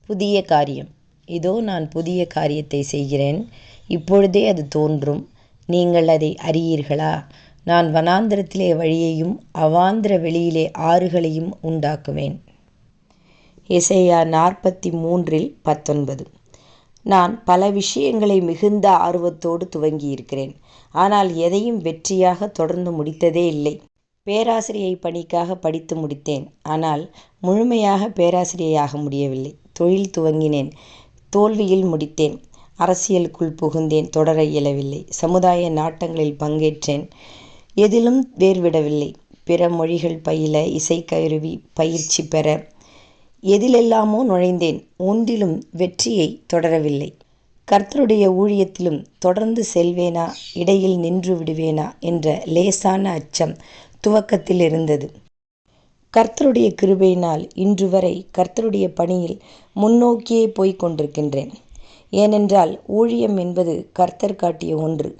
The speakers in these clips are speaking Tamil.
புதிய காரியம். இதோ நான் புதிய காரியத்தை செய்கிறேன், இப்பொழுதே அது தோன்றும், நீங்கள் அதை அறியீர்களா? நான் வனாந்திரத்திலே வழியையும் அவாந்திர வெளியிலே ஆறுகளையும் உண்டாக்குவேன். எசேயா 43:19. நான் பல விஷயங்களை மிகுந்த ஆர்வத்தோடு துவங்கியிருக்கிறேன், ஆனால் எதையும் வெற்றியாக தொடர்ந்து முடித்ததே இல்லை. பேராசிரியை பணிக்காக படித்து முடித்தேன், ஆனால் முழுமையாக பேராசிரியையாக முடியவில்லை. தொழில் துவங்கினேன், தோல்வியில் முடித்தேன். அரசியலுக்குள் புகுந்தேன், தொடர இயலவில்லை. சமுதாய நாட்டங்களில் பங்கேற்றேன், எதிலும் வேர்விடவில்லை. பிற மொழிகள் பயில, இசைக்கருவி பயிற்சி பெற, எதிலெல்லாமோ நுழைந்தேன், ஒன்றிலும் வெற்றியை தொடரவில்லை. கர்த்தருடைய ஊழியத்திலும் தொடர்ந்து செல்வேனா, இடையில் நின்று விடுவேனா என்ற லேசான அச்சம் துவக்கத்தில் இருந்தது. கர்த்தருடைய கிருபையினால் இன்று வரை கர்த்தருடைய பணியில் முன்னோக்கியே போய்க் கொண்டிருக்கின்றேன். ஏனென்றால் ஊழியம் என்பது கர்த்தர் காட்டிய ஒன்று.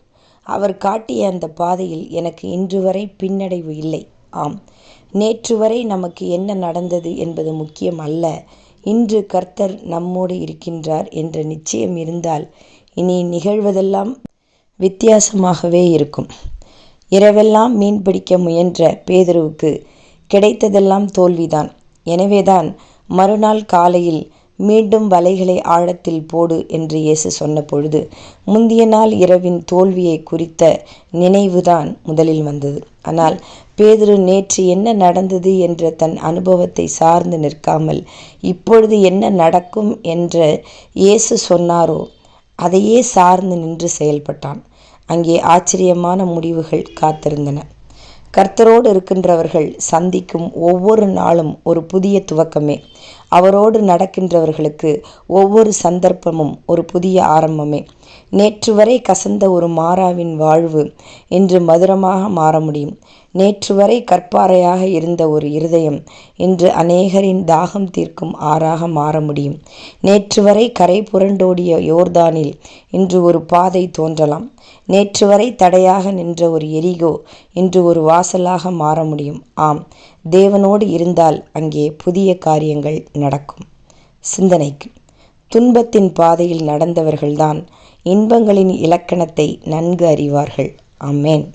அவர் காட்டிய அந்த பாதையில் எனக்கு இன்று வரை பின்னடைவு இல்லை. ஆம், நேற்று வரை நமக்கு என்ன நடந்தது என்பது முக்கியம் அல்ல. இன்று கர்த்தர் நம்மோடு இருக்கின்றார் என்ற நிச்சயம் இருந்தால் இனி நிகழ்வதெல்லாம் வித்தியாசமாகவே இருக்கும். இரவெல்லாம் மீன் பிடிக்க முயன்ற பேதுருவுக்கு கிடைத்ததெல்லாம் தோல்விதான். எனவேதான் மறுநாள் காலையில் மீண்டும் வலைகளை ஆழத்தில் போடு என்று இயேசு சொன்ன பொழுது முந்திய நாள் இரவின் தோல்வியை குறித்த நினைவுதான் முதலில் வந்தது. ஆனால் பேதுரு நேற்று என்ன நடந்தது என்ற தன் அனுபவத்தை சார்ந்து நிற்காமல், இப்பொழுது என்ன நடக்கும் என்று இயேசு சொன்னாரோ அதையே சார்ந்து நின்று செயல்பட்டான். அங்கே ஆச்சரியமான முடிவுகள் காத்திருந்தன. கர்த்தரோடு இருக்கின்றவர்கள் சந்திக்கும் ஒவ்வொரு நாளும் ஒரு புதிய துவக்கமே. அவரோடு நடக்கின்றவர்களுக்கு ஒவ்வொரு சந்தர்ப்பமும் ஒரு புதிய ஆரம்பமே. நேற்று வரை கசந்த ஒரு மாறாவின் வாழ்வு இன்று மதுரமாக மாற முடியும். நேற்று வரை கற்பாறையாக இருந்த ஒரு இருதயம் இன்று அநேகரின் தாகம் தீர்க்கும் ஆறாக மாற முடியும். நேற்று வரை கரை புரண்டோடிய யோர்தானில் இன்று ஒரு பாதை தோன்றலாம். நேற்று வரை தடையாக நின்ற ஒரு எரிகோ இன்று ஒரு வாசலாக மாற முடியும். ஆம், தேவனோடு இருந்தால் அங்கே புதிய காரியங்கள் நடக்கும். சிந்தனைக்கு: துன்பத்தின் பாதையில் நடந்தவர்கள்தான் இன்பங்களின் இலக்கணத்தை நன்கு அறிவார்கள். ஆமென்.